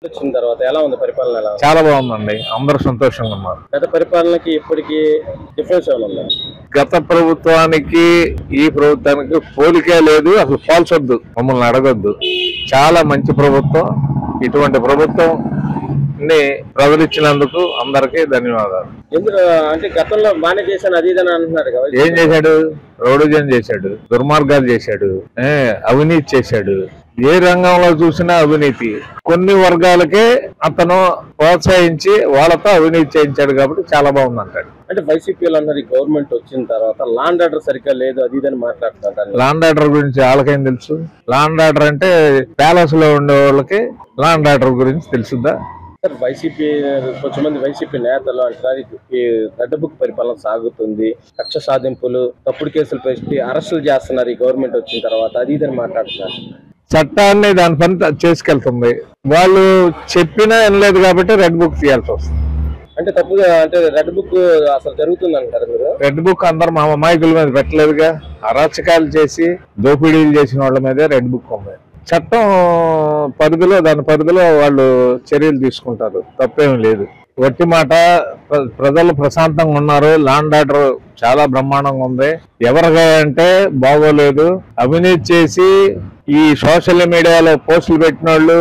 వచ్చిన తర్వాత ఎలా ఉంది పరిపాలన? ఎలా చాలా బాగుందండి, అందరూ సంతోషంగా ఉన్నారు. గత పరిపాలనకి ఇప్పటికి డిఫరెన్స్ ఏమైనా ఉందా? గత ప్రభుత్వానికి ఈ ప్రభుత్వానికి పోలికే లేదు, అసలు పోల్చొద్దు, మమ్మల్ని అడగొద్దు. చాలా మంచి ప్రభుత్వం. ఇటువంటి ప్రభుత్వం ప్రజలు ఇచ్చినందుకు అందరికీ ధన్యవాదాలు. ఎందుకు అంటే గతంలో బాగానే చేశాను అది ఇదని అంటున్నారు కదా. ఏం చేశాడు? రౌడీజం చేశాడు, దుర్మార్గాలు చేశాడు, అవినీతి చేశాడు. ఏ రంగంలో చూసినా అవినీతి. కొన్ని వర్గాలకే అతను ప్రోత్సహించి వాళ్ళతో అవినీతి చేయించాడు కాబట్టి చాలా బాగుంది అంటాడు. అంటే వైసీపీలో అన్నారు ఈ గవర్నమెంట్ వచ్చిన తర్వాత లాండ్ ఆర్డర్ సరిగ్గా లేదు అది ఇదని మాట్లాడుతున్నారు. లాండ్ ఆర్డర్ గురించి వాళ్ళకేం తెలుసు? లాండ్ ఆర్డర్ అంటే ప్యాలెస్ లో ఉండే వాళ్ళకి లాండ్ ఆర్డర్ గురించి తెలుసుద్దా? వైసీపీ కొంతమంది వైసీపీ నేతలు అంటారు ఈ రెడ్ బుక్ పరిపాలన సాగుతుంది, కక్ష సాధింపులు, తప్పుడు కేసులు పెట్టి అరెస్టులు చేస్తున్నారు ఈ గవర్నమెంట్ వచ్చిన తర్వాత అది ఇదని మాట్లాడుతున్నారు. చట్టాన్ని దాని పని చేసుకెళ్తుంది. వాళ్ళు చెప్పినా వినలేదు కాబట్టి రెడ్ బుక్ తీయాల్సి వస్తుంది. అంటే తప్పుగా అంటే రెడ్ బుక్ అసలు జరుగుతుంది అంటారు మీరు? రెడ్ బుక్ అందరు మా అమాయకుల మీద పెట్టలేదుగా. అరాచకాలు చేసి దోపిడీలు చేసిన వాళ్ళ మీదే రెడ్ బుక్ ఉంది. చట్టం పరిధిలో దాని పరిధిలో వాళ్ళు చర్యలు తీసుకుంటారు, తప్పేమీ లేదు. వట్టి మాట ప్రజలు ప్రశాంతంగా ఉన్నారు. లాండ్ ఆర్డర్ చాలా బ్రహ్మాండంగా ఉంది. ఎవరిగా అంటే బాగోలేదు. అవినీతి చేసి ఈ సోషల్ మీడియాలో పోస్టులు పెట్టిన వాళ్ళు,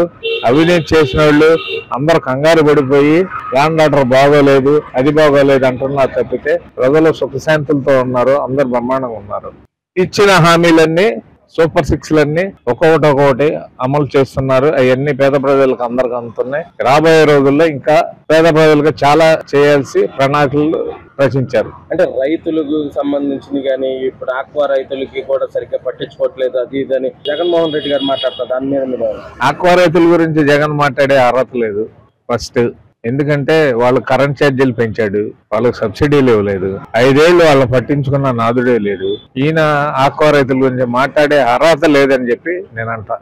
అవినీతి చేసిన వాళ్ళు అందరు కంగారు పడిపోయి లాండ్ ఆర్డర్ బాగోలేదు, అది బాగోలేదు అంటున్నారు తప్పితే ప్రజలు సుఖశాంతులతో ఉన్నారు, అందరు బ్రహ్మాండంగా ఉన్నారు. ఇచ్చిన హామీలన్నీ సూపర్ 6 ఒక్కొక్కటి అమలు చేస్తున్నారు. అవన్నీ పేద ప్రజలకు అందరికి అందుతున్నాయి. రాబోయే రోజుల్లో ఇంకా పేద ప్రజలకు చాలా చేయాల్సి ప్రణాళికలు రచించారు. అంటే రైతులకు సంబంధించింది కానీ ఇప్పుడు ఆక్వా రైతులకి కూడా సరిగ్గా పట్టించుకోవట్లేదు అది ఇదని జగన్మోహన్ రెడ్డి గారు మాట్లాడతారు. దాని మీద ఆక్వా రైతుల గురించి జగన్ మాట్లాడే అర్హత లేదు ఫస్ట్. ఎందుకంటే వాళ్ళు కరెంట్ ఛార్జీలు పెంచాడు, వాళ్ళకి సబ్సిడీలు ఇవ్వలేదు. 5 ఏళ్ళు వాళ్ళని పట్టించుకున్న నాదుడే లేదు. ఈయన ఆక్వా రైతుల గురించి మాట్లాడే అర్హత లేదని చెప్పి నేను అంటా.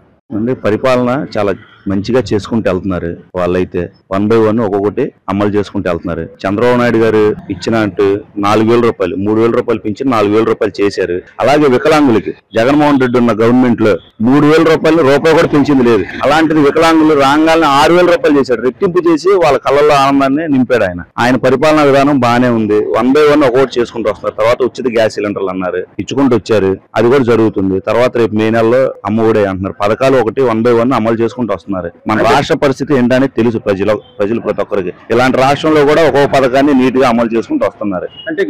పరిపాలన చాలా మంచిగా చేసుకుంటూ వెళ్తున్నారు. వాళ్ళైతే 1 by 1 ఒక్కొక్కటి అమలు చేసుకుంటూ వెళ్తున్నారు. చంద్రబాబు నాయుడు గారు ఇచ్చినట్టు 4,000 రూపాయలు, 3,000 రూపాయలు పెంచి 4,000 రూపాయలు చేశారు. అలాగే వికలాంగులకి జగన్మోహన్ రెడ్డి ఉన్న గవర్నమెంట్ లో 3,000 రూపాయలు రూపాయి కూడా పెంచింది లేదు. అలాంటిది వికలాంగులు రాగానే 6,000 రూపాయలు చేశాడు. రెట్టింపు చేసి వాళ్ళ కళ్ళల్లో ఆనందాన్ని నింపాడు. ఆయన పరిపాలనా విధానం బాగానే ఉంది. 1 by 1 ఒక్కొక్కటి చేసుకుంటూ వస్తున్నారు. తర్వాత ఉచిత గ్యాస్ సిలిండర్లు అన్నారు, ఇచ్చుకుంటూ వచ్చారు. అది కూడా జరుగుతుంది. తర్వాత రేపు మే నెలలో అమ్మఒడి అంటున్నారు. పథకాలు ఒకటి 1 by 1 అమలు చేసుకుంటూ వస్తున్నారు. మన రాష్ట్ర పరిస్థితి ఏంటనేది తెలుసు ప్రజలు ప్రతి ఒక్కరికి. ఇలాంటి రాష్ట్రంలో కూడా ఒక్కొక్క పథకాన్ని నీట్ గా అమలు చేసుకుంటూ వస్తున్నారు. అంటే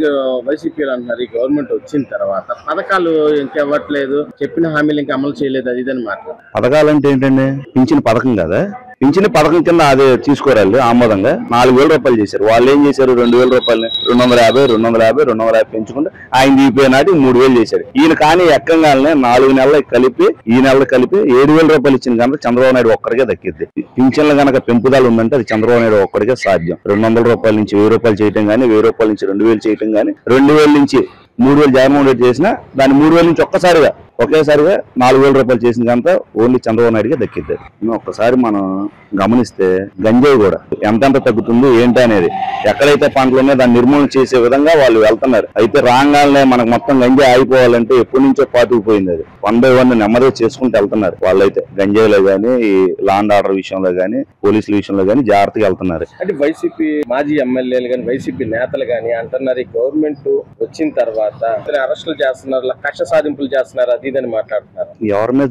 వైసీపీ అంటున్నారు ఈ గవర్నమెంట్ వచ్చిన తర్వాత పథకాలు ఇంకెవ్వట్లేదు, చెప్పిన హామీలు ఇంకా అమలు చేయలేదు అది ఇదని మాట్లాడారు. పథకాలు అంటే ఏంటండి? పింఛన్ పథకం కదా, పింఛన్ పథకం కింద అదే తీసుకోరాలి ఆమోదంగా 4,000 రూపాయలు చేశారు. వాళ్ళు ఏం చేశారు? 2,000 రూపాయలని 250 పెంచుకుంటే ఆయన దీపే నాటి 3,000 చేశారు. ఈయన కానీ ఎక్కంగానే 4 నెలలు కలిపి ఈ నెలలు కలిపి 7,000 రూపాయలు ఇచ్చిన కనుక చంద్రబాబు నాయుడు ఒక్కడికే దక్కిద్ది. పింఛన్లు కనుక పెంపుదల ఉందంటే అది చంద్రబాబు నాయుడు ఒక్కడికే సాధ్యం. 200 రూపాయల నుంచి 1,000 రూపాయలు చేయటం కానీ, 1,000 రూపాయల నుంచి 2,000 చేయటం కానీ, 2,000 నుంచి 3,000 జగన్మోహన్ రెడ్డి చేసినా దాన్ని 3,000 నుంచి ఒకేసారిగా 4,000 రూపాయలు చేసిన కనుక ఓన్లీ చంద్రబాబు నాయుడుగా దక్కిద్ది. ఒక్కసారి మనం గమనిస్తే గంజాయి కూడా ఎంతెంత తగ్గుతుంది ఏంటి అనేది, ఎక్కడైతే పంటలు ఉన్నాయో దాన్ని నిర్మూలన చేసే విధంగా వాళ్ళు వెళ్తున్నారు. అయితే రాగానే మనకు మొత్తం గంజాయి ఆగిపోవాలంటే ఎప్పటి నుంచో పాతుకుపోయింది. అది 1 by 1 నెమ్మదిగా చేసుకుంటూ వెళ్తున్నారు. వాళ్ళైతే గంజాయిలో కానీ, ఈ లాండ్ ఆర్డర్ విషయంలో కానీ, పోలీసుల విషయంలో కానీ జాగ్రత్తగా వెళ్తున్నారు. అంటే వైసీపీ మాజీ ఎమ్మెల్యేలు కానీ, వైసీపీ నేతలు కానీ అంటున్నారు ఈ గవర్నమెంట్ వచ్చిన తర్వాత అరెస్టులు చేస్తున్నారు, కక్ష సాధింపులు చేస్తున్నారు అది ఇదని మాట్లాడుతున్నారు. ఎవరి మీద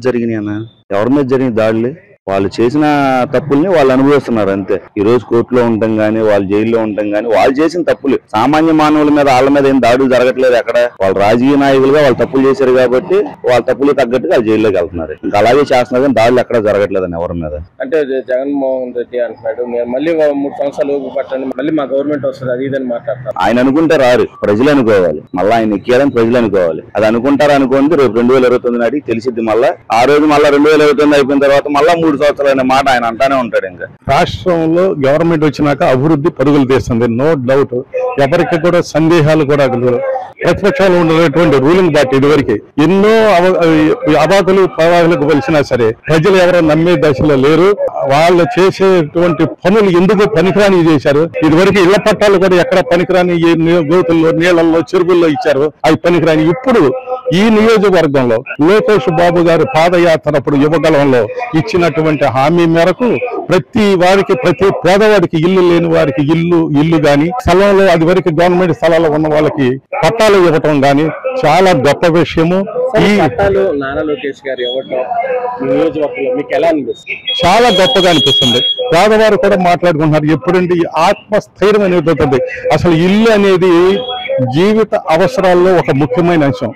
జరిగిన దాడులు వాళ్ళు చేసిన తప్పుల్ని వాళ్ళు అనుభవిస్తున్నారు అంతే. ఈ రోజు కోర్టులో ఉండటం గానీ, వాళ్ళు జైల్లో ఉండటం గానీ, వాళ్ళు చేసిన తప్పులు సామాన్య మానవుల మీద వాళ్ళ మీద ఏం దాడులు జరగట్లేదు. ఎక్కడ వాళ్ళు రాజకీయ నాయకులుగా వాళ్ళు తప్పులు చేశారు కాబట్టి వాళ్ళ తప్పులు తగ్గట్టుగా వాళ్ళు జైల్లోకి వెళ్తున్నారు. ఇంకా అలాగే చేస్తున్నారు కానీ దాడులు ఎక్కడ జరగట్లేదని ఎవరి మీద. అంటే జగన్మోహన్ రెడ్డి అంటున్నాడు నేను మళ్ళీ 3 సంవత్సరాలు పట్టండి మళ్ళీ మా గవర్నమెంట్ వస్తుంది అది ఇదని మాట్లాడతారు. ఆయన అనుకుంటే రారు, ప్రజలు అనుకోవాలి. మళ్ళీ ఆయన ఎక్కేయాలని ప్రజలు అనుకోవాలి. అది అనుకుంటారు అనుకోండి రేపు 2029 నాటికి తెలిసిద్ది. మళ్ళీ ఆ రోజు మళ్ళీ 2029 అయిపోయిన తర్వాత మళ్ళీ 3 సంవత్సరాలు అనే మాట ఆయన అంటానే ఉంటాడు. ఇంకా రాష్ట్రంలో గవర్నమెంట్ వచ్చినాక అభివృద్ధి పరుగులు తీస్తుంది, నో డౌట్. ఎవరికి కూడా సందేహాలు కూడా ప్రతిపక్షాలు ఉండేటువంటి రూలింగ్ పార్టీ ఇదివరకు ఎన్నో అబాకులు ప్రవాహాలకు వెలిసినా సరే ప్రజలు ఎవరో నమ్మే దశలో లేరు. వాళ్ళు చేసేటువంటి పనులు ఎందుకు పనికిరాని చేశారు. ఇదివరకు ఇళ్ల పట్టాలు కూడా ఎక్కడ పనికిరాని గోతుల్లో, నీళ్లలో, చెరువుల్లో ఇచ్చారు, అవి పనికిరాని. ఇప్పుడు ఈ నియోజకవర్గంలో లోకేష్ బాబు గారు పాదయాత్ర అప్పుడు యువగలంలో ఇచ్చినటువంటి ఇచ్చినటువంటి హామీ మేరకు ప్రతి వారికి, ప్రతి పేదవాడికి, ఇల్లు లేని వారికి ఇల్లు గాని, స్థలంలో అది వరకు గవర్నమెంట్ స్థలాల్లో ఉన్న వాళ్ళకి పట్టాలు ఇవ్వటం గాని చాలా గొప్ప విషయము. ఈ పట్టాలు నారా లోకేష్ గారు ఇవ్వటం నియోజకవర్గంలో మీకు ఎలా అనిపిస్తుంది? చాలా గొప్పగా అనిపిస్తుంది. పేదవారు కూడా మాట్లాడుకుంటున్నారు, ఎప్పుడంటే ఈ ఆత్మస్థైర్యం అనేది ఉంటుంది. అసలు ఇల్లు అనేది జీవిత అవసరాల్లో ఒక ముఖ్యమైన అంశం.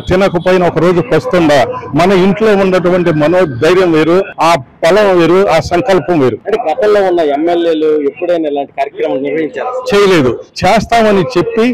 తినకపోయినా ఒక రోజు వస్తుందా, మన ఇంట్లో ఉన్నటువంటి మనోధైర్యం వేరు, ఆ బలం వేరు, ఆ సంకల్పం వేరు. అంటే గతంలో ఉన్న ఎమ్మెల్యేలు ఎప్పుడైనా ఇలాంటి కార్యక్రమాలు నిర్వహించారు? చేయలేదు. చేస్తామని చెప్పి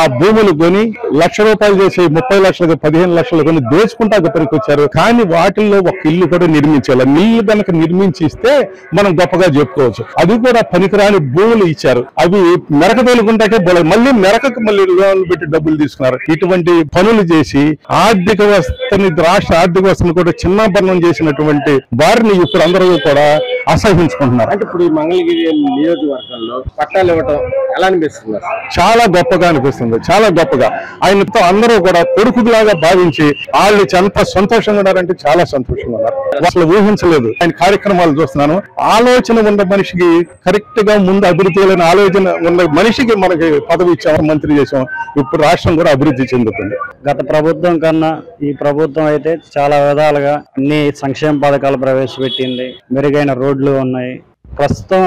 ఆ భూములు కొని ₹1,00,000 చేసి 30 లక్షలకు 15 లక్షలు కొని దోచుకుంటా గొప్పకి వచ్చారు. కానీ వాటిల్లో ఒక ఇల్లు కూడా నిర్మించాలి. నీళ్లు కనుక నిర్మించిస్తే మనం గొప్పగా చెప్పుకోవచ్చు. అది కూడా పనికిరాని భూములు ఇచ్చారు. అవి మెరక తేలుకుంటాకే మళ్ళీ మెరకకు మళ్ళీ లోన్లు పెట్టి డబ్బులు తీసుకున్నారు. ఇటువంటి పనులు చేసి ఆర్థిక వ్యవస్థని, రాష్ట్ర ఆర్థిక వ్యవస్థను కూడా చిన్నాభరణం చేసినటువంటి వారిని ఇప్పుడు అందరూ కూడా అసహించుకుంటున్నారు. అంటే ఇప్పుడు ఈ మంగళగిరి నియోజకవర్గంలో పట్టాలు ఇవ్వటం ఎలా అనిపిస్తుంది? చాలా గొప్పగా అనిపిస్తుంది, చాలా గొప్పగా. ఆయనతో అందరూ కూడా కొడుకులాగా భావించి వాళ్ళు ఎంత సంతోషంగా ఉన్నారంటే చాలా సంతోషంగా ఉన్నారు. అసలు ఊహించలేదు. ఆయన కార్యక్రమాలు చూస్తున్నాను. ఆలోచన ఉన్న మనిషికి, కరెక్ట్ గా ముందు అభివృద్ధి లేని ఆలోచన ఉన్న మనిషికి మనకి పదవి ఇచ్చాం, మంత్రి చేసాం. ఇప్పుడు రాష్ట్రం కూడా అభివృద్ధి చెందుతుంది. గత ప్రభుత్వం కన్నా ఈ ప్రభుత్వం అయితే చాలా విధాలుగా అన్ని సంక్షేమ పథకాలు ప్రవేశపెట్టింది. మెరుగైన రోడ్లు ఉన్నాయి. ప్రస్తుతం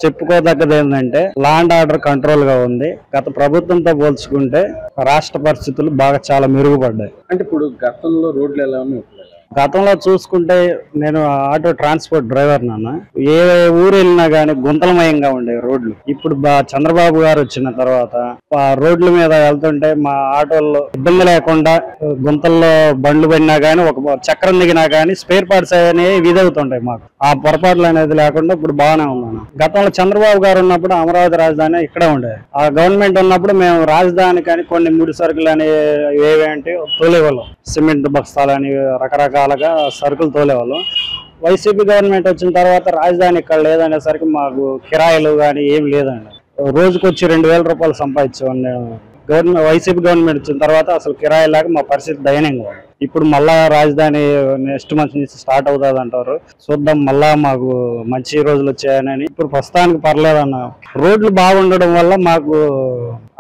చెప్పుకోదగ్గది ఏంటంటే లా అండ్ ఆర్డర్ కంట్రోల్ గా ఉంది. గత ప్రభుత్వంతో పోల్చుకుంటే రాష్ట్ర పరిస్థితులు బాగా చాలా మెరుగుపడ్డాయి. అంటే ఇప్పుడు గతంలో రోడ్లు ఎలా ఉన్నాయి? గతంలో చూసుకుంటే నేను ఆటో ట్రాన్స్పోర్ట్ డ్రైవర్ నాన్న, ఏ ఊరు వెళ్ళినా గానీ గుంతలమయంగా ఉండేవి రోడ్లు. ఇప్పుడు చంద్రబాబు గారు వచ్చిన తర్వాత రోడ్ల మీద వెళ్తుంటే మా ఆటోల్లో ఇబ్బంది లేకుండా గుంతల్లో బండ్లు పడినా గానీ, ఒక చక్రం దిగినా గానీ స్పేర్ పార్ట్స్ అనేవి విధవుతుంటాయి. మాకు ఆ పొరపాట్లు అనేది లేకుండా ఇప్పుడు బాగానే ఉన్నాను. గతంలో చంద్రబాబు గారు ఉన్నప్పుడు అమరావతి రాజధాని ఇక్కడే ఉండేది. ఆ గవర్నమెంట్ ఉన్నప్పుడు మేము రాజధాని కానీ కొన్ని ముడి సరుకులు అని ఏవేంటి తోలేవాళ్ళం. సిమెంట్ బస్తాలని రకరకాలుగా సరుకులు తోలేవాళ్ళం. వైసీపీ గవర్నమెంట్ వచ్చిన తర్వాత రాజధాని ఇక్కడ లేదనేసరికి మాకు కిరాయిలు కానీ ఏం లేదండి. రోజుకొచ్చి ₹2,000 సంపాదించేవాడిని నేను. వైసీపీ గవర్నమెంట్ వచ్చిన తర్వాత అసలు కిరాయి లేక మా పరిస్థితి దయనీయంగా. ఇప్పుడు మళ్ళా రాజధాని నెక్స్ట్ మంత్ నుంచి స్టార్ట్ అవుతుంది అంటారు. చూద్దాం, మళ్ళా మాకు మంచి రోజులు వచ్చాయని. ఇప్పుడు ప్రస్తుతానికి పర్లేదన్న. రోడ్లు బాగుండడం వల్ల మాకు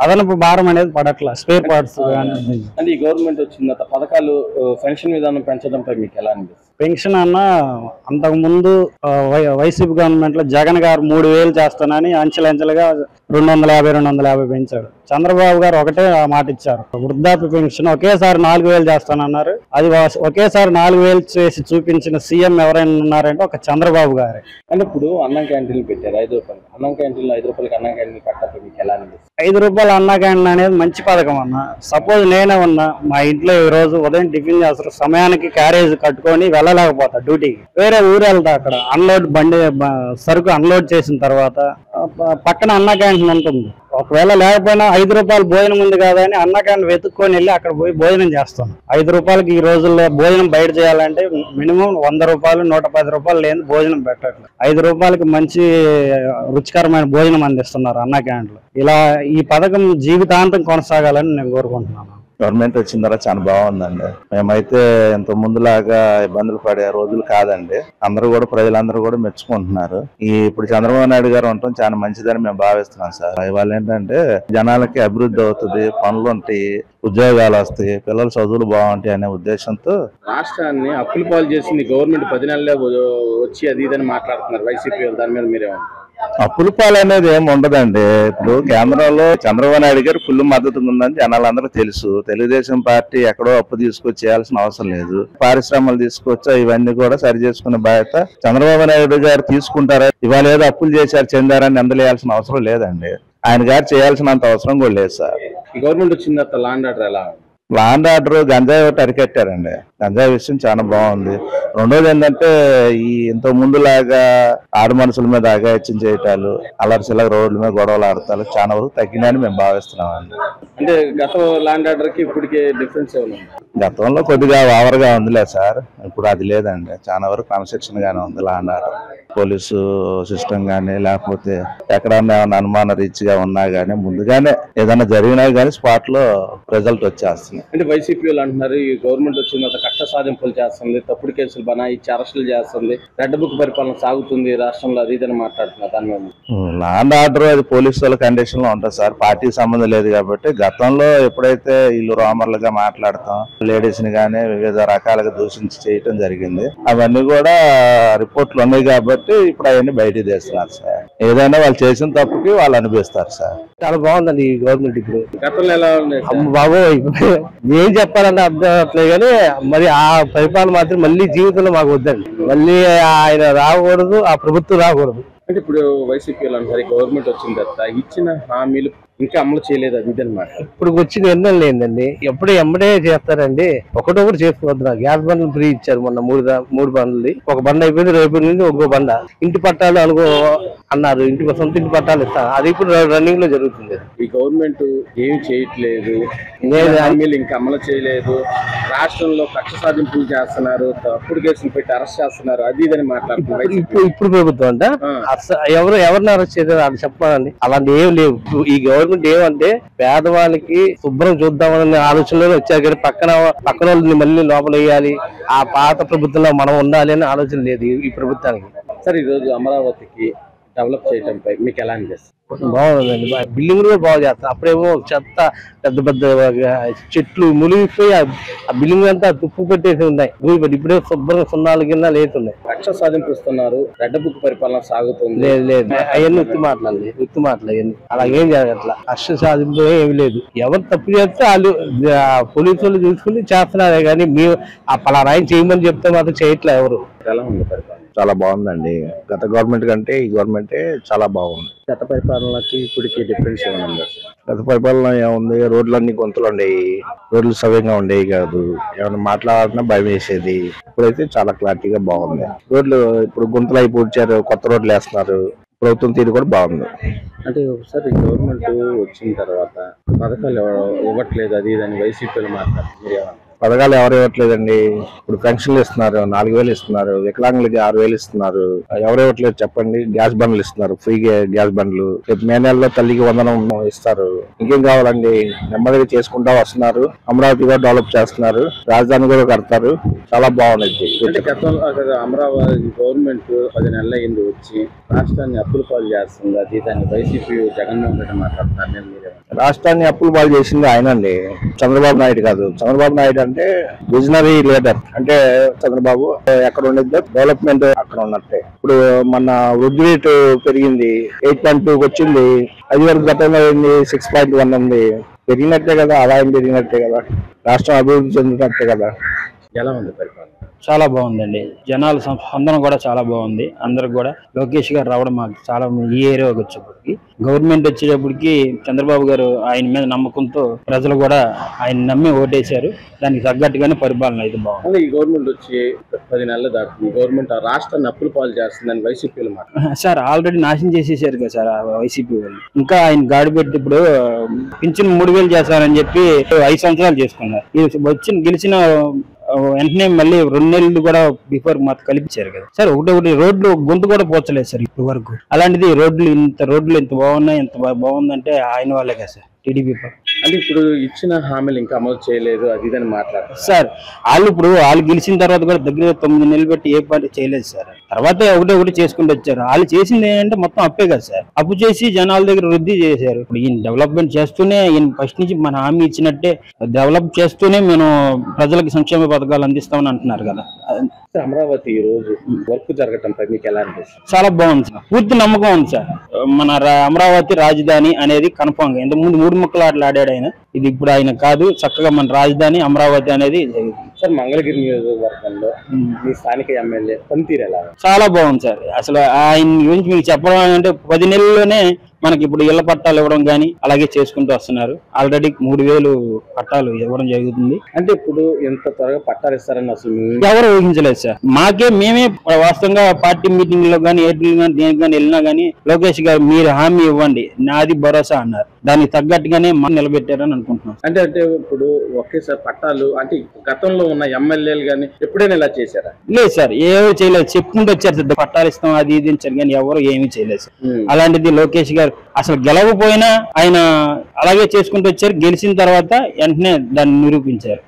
అదనపు భారం అనేది పడట్లా. స్పేర్ పార్ట్స్ కానీ. అంటే ఈ గవర్నమెంట్ వచ్చిన పథకాలు, పెన్షన్ విధానం పెంచడంపై మీకు ఎలా అనిపిస్తుంది? పెన్షన్ అన్న అంతకు ముందు వైసీపీ గవర్నమెంట్ లో జగన్ గారు 3,000 చేస్తానని అంచెలంచెలుగా 250 పెంచాడు. చంద్రబాబు గారు ఒకటే మాట ఇచ్చారు, వృద్ధాప్య పెన్షన్ ఒకేసారి 4,000 చేస్తానన్నారు. అది ఒకేసారి 4,000 చేసి చూపించిన సీఎం ఎవరైనా ఉన్నారంటే ఒక చంద్రబాబు గారే. అంటే ఇప్పుడు అన్నం క్యాంటీన్లు పెట్టారు, ₹5 అన్నం క్యాంటీన్లో ₹5 అన్నం క్యాంటీన్ కట్టడం మీకు ఎలా అనిపిస్తుంది? ₹5 అన్న క్యాంటీన్ అనేది మంచి పథకం అన్న. సపోజ్ నేనే ఉన్నా, మా ఇంట్లో ఈ రోజు ఉదయం టిఫిన్ చేస్తారు, సమయానికి క్యారేజ్ కట్టుకొని వెళ్ళలేకపోతా డ్యూటీకి, వేరే ఊరు వెళ్తా. అక్కడ అన్లోడ్ సరుకు అన్లోడ్ చేసిన తర్వాత పక్కన అన్న క్యాంటీన్ ఉంటుంది. ఒకవేళ లేకపోయినా ₹5 భోజనం ఉంది కదా అని అన్న క్యాంటీన్ వెతుక్కొని వెళ్ళి అక్కడ పోయి భోజనం చేస్తాను. ₹5 ఈ రోజుల్లో భోజనం బయట చేయాలంటే మినిమం ₹100, ₹110 లేని భోజనం పెట్టట్లేదు. ₹5 మంచి రుచికరమైన భోజనం అందిస్తున్నారు అన్న క్యాంటీన్లు. ఇలా ఈ పథకం జీవితాంతం కొనసాగాలని నేను కోరుకుంటున్నాను. గవర్నమెంట్ వచ్చిన తర్వాత చాలా బాగుందండి. మేమైతే ఇంత ముందులాగా ఇబ్బందులు పడే రోజులు కాదండి. అందరూ కూడా, ప్రజలందరూ కూడా మెచ్చుకుంటున్నారు. ఇప్పుడు చంద్రబాబు నాయుడు గారు ఉండటం చాలా మంచిదని మేము భావిస్తున్నాం సార్. ఇవాళ ఏంటంటే జనాలకి అభివృద్ధి అవుతుంది, పనులు ఉంటాయి, ఉద్యోగాలు వస్తాయి, పిల్లల చదువులు బాగుంటాయి అనే ఉద్దేశంతో రాష్ట్రాన్ని అప్పుల పాలు చేసింది గవర్నమెంట్ 10 నెలలే వచ్చి అది ఇదని మాట్లాడుతున్నారు వైసీపీ. దాని మీద మీరేమంటారు? అప్పుల పాలు అనేది ఏమి ఉండదండి. ఇప్పుడు కేంద్రంలో చంద్రబాబు నాయుడు గారు ఫుల్ మద్దతు ఉందని జనాలందరూ తెలుసు. తెలుగుదేశం పార్టీ ఎక్కడో అప్పు తీసుకొచ్చి చేయాల్సిన అవసరం లేదు. పరిశ్రమలు తీసుకొచ్చా ఇవన్నీ కూడా సరి చేసుకునే బాధ్యత చంద్రబాబు నాయుడు గారు తీసుకుంటారా? ఇవాళ ఏదో అప్పులు చేశారు, చెందారని నిందలేయాల్సిన అవసరం లేదండి. ఆయన గారు చేయాల్సినంత అవసరం కూడా లేదు సార్. ఈ గవర్నమెంట్ వచ్చిన తర్వాత లా అండ్ ఆర్డర్ ఎలా? లా అండ్ ఆర్డర్ గంజాయి ఒకటి అరికట్టారండి. గంజాయి విషయం చాలా బాగుంది. రెండోది ఏంటంటే ఈ ఇంత ముందులాగా ఆడ మనుషుల మీద అఘాయిత్యం చేయటాలు, అలర్చిలాగా రోడ్ల మీద గొడవలు ఆడతాలు చాలా వరకు తగ్గినాయని మేము భావిస్తున్నామండి. అంటే గత లా అండ్ ఆర్డర్ కి ఇప్పటికే డిఫరెన్స్ ఏమైనా? గతంలో కొద్దిగా ఓవర్గా ఉందిలే సార్, ఇప్పుడు అది లేదండి. చాలా వరకు క్రమశిక్షణ గానే ఉంది law and order. Police system గానీ, లేకపోతే ఎక్కడన్నా ఏమైనా అనుమాన రీచ్గా ఉన్నా గానీ ముందుగానే ఏదైనా జరిగినా గానీ స్పాట్ లో రిజల్ట్ వచ్చేస్తుంది. అంటే వైసీపీ వాళ్ళు అంటున్నారు ఈ గవర్నమెంట్ వచ్చిన తర్వాత కక్ష సాధింపులు చేస్తుంది, తప్పుడు కేసులు బనాయించి అరెస్టులు చేస్తుంది, రెడ్ బుక్ పరిపాలన సాగుతుంది రాష్ట్రంలో, అది ఇదని మాట్లాడుతున్నారు. దాని మీద లాండ్ ఆర్డర్ అది పోలీసు వాళ్ళ కండిషన్ లో ఉంటుంది సార్, పార్టీకి సంబంధం లేదు కాబట్టి. గతంలో ఎప్పుడైతే వీళ్ళు రామర్లుగా మాట్లాడతాం, లేడీస్ ని కానీ వివిధ రకాలుగా దూషించి చేయటం జరిగింది, అవన్నీ కూడా రిపోర్ట్లు ఉన్నాయి కాబట్టి ఇప్పుడు అవన్నీ బయటికి తీస్తున్నారు సార్. ఏదైనా వాళ్ళు చేసిన తప్పుకి వాళ్ళు అనిపిస్తారు సార్. చాలా బాగుందండి ఈ గవర్నమెంట్. ఇప్పుడు గతంలో ఎలా ఉంది? బాబు ఏం చెప్పాలంటే అర్థం అవట్లేదు కానీ మరి ఆ పరిపాలన మాత్రం మళ్ళీ జీవితంలో మాకు వద్దండి. మళ్ళీ ఆయన రాకూడదు, ఆ ప్రభుత్వం రాకూడదు. అంటే ఇప్పుడు వైసీపీ వాళ్ళు అంటారు గవర్నమెంట్ వచ్చిన తర్వాత ఇచ్చిన హామీలు ఇంకా అమలు చేయలేదు, అది ఇది అనమాట. ఇప్పుడు వచ్చిన ఎన్నో లేదండి, ఎప్పుడు ఎమ్మడే చేస్తారండి. ఒకటొకటి చేసుకోవద్దు. గ్యాస్ బండ్లు ఫ్రీ ఇచ్చారు మొన్న, మూడు బండ్లు. ఒక బండ అయిపోయింది, రేపు నుండి ఇంకో బండ. ఇంటి పట్టాలు అనుకో అన్నారు, సొంత ఇంటి పట్టాలు ఇస్తారు, అది ఇప్పుడు రన్నింగ్ లో జరుగుతుంది. ఈ గవర్నమెంట్ ఏమి చేయట్లేదు, హామీలు ఇంకా అమలు చేయలేదు, రాష్ట్రంలో కక్ష సాధింపులు చేస్తున్నారు, తప్పుడు కేసులు పెట్టి అరెస్ట్ చేస్తున్నారు, అది ఇదని మాట్లాడుతున్నారు. ఇప్పుడు ప్రభుత్వం అంట ఎవరిని అరెస్ట్ చేశారు అది చెప్పాలండి. అలాంటి ఏం లేవు. ఈ గవర్నమెంట్ ఏమంటే పేదవాళ్ళకి శుభ్రం చూద్దామనే ఆలోచనలో వచ్చారు కానీ పక్కన వాళ్ళని మళ్ళీ లోపల వేయాలి, ఆ పాత ప్రభుత్వంలో మనం ఉండాలి అనే ఆలోచన లేదు ఈ ప్రభుత్వానికి. సార్ ఈ రోజు అమరావతికి డెవలప్ చేయడంపై మీకు ఎలా అనిపిస్తుంది? బాగుందండి, బిల్డింగ్ కూడా బాగా చేస్తారు. అప్పుడేమో చెత్త పెద్ద పెద్ద చెట్లు మునిగిపోయి ఆ బిల్డింగ్ అంతా తుప్పు పెట్టేసి ఉన్నాయి. ఇప్పుడే శుభ్రంగా సున్నాలు కింద లేతున్నాయి. కక్ష సాధింపు ఇస్తున్నారు, రెడ్ బుక్ పరిపాలన సాగుతుంది. లేదు అవన్నీ ఉత్తి మాటలు అవన్నీ అలా ఏం జరగట్లా. కక్ష సాధింపు ఏమి లేదు. ఎవరు తప్పు చేస్తే వాళ్ళు పోలీసు వాళ్ళు చూసుకుని చేస్తున్నారే కానీ మేము ఆ పలానా చేయమని చెప్తే మాత్రం చేయట్లే ఎవరు. ఎలా ఉంది పరిపాలన? చాలా బాగుందండి. గత గవర్నమెంట్ కంటే ఈ గవర్నమెంటే చాలా బాగుంది. గత పరిపాలనకి ఇప్పటికి డిఫరెన్స్ ఏమైనా ఉందా? గత పరిపాలన ఏముంది, రోడ్లన్నీ గొంతులు ఉండేవి, రోడ్లు సవ్యంగా ఉండేవి కాదు, ఏమైనా మాట్లాడినా భయం వేసేది. ఇప్పుడైతే చాలా క్లారిటీగా బాగుంది. రోడ్లు ఇప్పుడు గుంతలు అయిపోయారు, కొత్త రోడ్లు వేస్తున్నారు, ప్రభుత్వం తీరు కూడా బాగుంది. అంటే ఒకసారి గవర్నమెంట్ వచ్చిన తర్వాత పథకాలు ఇవ్వట్లేదు, అది ఇదని వైసీపీలు మాట్లాడుతున్నారు. పథకాలు ఎవరు ఇవ్వట్లేదండి. ఇప్పుడు పెన్షన్లు ఇస్తున్నారు, 4,000 ఇస్తున్నారు, వికలాంగులకి 6,000 ఇస్తున్నారు. ఎవరు ఇవ్వట్లేదు చెప్పండి. గ్యాస్ బండ్లు ఇస్తున్నారు, ఫ్రీ గ్యాస్ బండ్లు. రేపు మే నెలలో తల్లికి 100 ఇస్తారు. ఇంకేం కావాలండి? నెమ్మదిగా చేసుకుంటా వస్తున్నారు. అమరావతి కూడా డెవలప్ చేస్తున్నారు, రాజధాని కూడా కడతారు. చాలా బాగుంది. అమరావతి గవర్నమెంట్ 10 నెలలు అయింది వచ్చి, రాష్ట్రాన్ని అప్పుల పాలు చేస్తుంది, అది దాన్ని వైసీపీ జగన్మోహన్ రెడ్డి మాట్లాడుతున్నారు. రాష్ట్రాన్ని అప్పుల పాలు చేసింది ఆయన అండి, చంద్రబాబు నాయుడు కాదు. చంద్రబాబు నాయుడు అంటే విజనరీ లీడర్. అంటే చంద్రబాబు ఎక్కడ ఉండేది డెవలప్మెంట్ అక్కడ ఉన్నట్టే. ఇప్పుడు మన వృద్ధి రేటు పెరిగింది, 8.2 వచ్చింది. అది వరకు గతంలో 6.1 ఉంది. పెరిగినట్టే కదా, ఆదాయం పెరిగినట్టే కదా, రాష్ట్రం అభివృద్ధి చెందినట్టే కదా. ఎలా ఉంది పరిపాలన? చాలా బాగుందండి. జనాల స్పందన కూడా చాలా బాగుంది. అందరికి కూడా లోకేష్ గారు రావడం మాకు చాలా, ఈ ఏరియాకి వచ్చేప్పటికి గవర్నమెంట్ వచ్చేటప్పటికి చంద్రబాబు గారు ఆయన మీద నమ్మకంతో ప్రజలు కూడా ఆయన నమ్మి ఓటేశారు. దానికి తగ్గట్టుగానే పరిపాలన అయితే బాగుంది. ఈ గవర్నమెంట్ వచ్చి 10 నెలలు దాటింది. గవర్నమెంట్ రాష్ట్రాన్ని అప్పుల పాలు చేస్తుందని వైసీపీలు సార్ ఆల్రెడీ నాశనం చేసేసారు కదా సార్ వైసీపీ వాళ్ళు. ఇంకా ఆయన గాడి పెట్టి ఇప్పుడు పింఛన్ 3,000 చేస్తారని చెప్పి 5 సంవత్సరాలు చేసుకున్నారు. గెలిచిన వెంటనే మళ్ళీ 2 నెలలు కూడా బిఫోర్ మాకు కల్పించారు కదా సార్. ఒకటి రోడ్లు గొంతు కూడా పోచలేదు సార్ ఇప్పటి వరకు. అలాంటిది రోడ్లు ఎంత బాగున్నాయి, ఎంత బాగుందంటే ఆయన వాళ్ళే కదా సార్, టీడీపీ. అంటే ఇప్పుడు ఇచ్చిన హామీలు ఇంకా అమలు చేయలేదు, అది ఇదని మాట్లాడారు సార్. వాళ్ళు గెలిచిన తర్వాత కూడా దగ్గర 9 నెలలు పెట్టి ఏ పార్టీ చేయలేదు సార్. తర్వాత ఒకటి చేసుకుంటూ వచ్చారు. వాళ్ళు చేసింది ఏంటంటే మొత్తం అప్పే కదా సార్. అప్పు చేసి జనాల దగ్గర వృద్ధి చేశారు. ఇప్పుడు ఈయన డెవలప్మెంట్ చేస్తూనే, ఈయన ఫస్ట్ నుంచి మన హామీ ఇచ్చినట్టే డెవలప్ చేస్తూనే మేము ప్రజలకు సంక్షేమ పథకాలు అందిస్తామని అంటున్నారు కదా. అమరావతి ఈ రోజు వర్క్ జరగటంపై మీకు ఎలా అనిపిస్తుంది? చాలా బాగుంది సార్, పూర్తి నమ్మకం ఉంది సార్. మన అమరావతి రాజధాని అనేది కన్ఫామ్ గా. ఇంతకుముందు 3 ముక్కలు ఆడాడు ఆయన, ఇది ఇప్పుడు ఆయన కాదు. చక్కగా మన రాజధాని అమరావతి అనేది సార్. మంగళగిరి నియోజకవర్గంలో మీ స్థానిక ఎమ్మెల్యే పనితీరు ఎలా? చాలా బాగుంది సార్. అసలు ఆయన గురించి మీకు చెప్పడం అంటే 10 నెలల్లోనే మనకి ఇప్పుడు ఇళ్ల పట్టాలు ఇవ్వడం కానీ అలాగే చేసుకుంటూ వస్తున్నారు. ఆల్రెడీ 3,000 పట్టాలు ఇవ్వడం జరుగుతుంది. అంటే ఇప్పుడు ఎంత త్వరగా పట్టాలు ఇస్తారని అసలు ఎవరు ఊహించలేదు సార్. మేమే వాస్తవంగా పార్టీ మీటింగ్ లో కానీ ఏపీ కానీ దేనికి కానీ వెళ్ళినా కానీ లోకేష్ గారు మీరు హామీ ఇవ్వండి, నాది భరోసా అన్నారు. దానికి తగ్గట్టుగానే మనం నిలబెట్టారని అనుకుంటున్నాం. అంటే ఇప్పుడు ఒకేసారి పట్టాలు అంటే గతంలో ఉన్న ఎమ్మెల్యేలు కానీ ఎప్పుడైనా ఇలా చేశారా? లేదు సార్, ఏమీ చేయలేదు. చెప్పుకుంటూ వచ్చారు సార్ పట్టాలు ఇస్తాం అది ఇది ఇచ్చారు కానీ ఎవరు ఏమీ చేయలేదు సార్. అలాంటిది లోకేష్ గారు గారు అసలు గెలవకపోయినా ఆయన అలాగే చేసుకుంటూ వచ్చారు. గెలిచిన తర్వాత వెంటనే దాన్ని నిరూపించారు.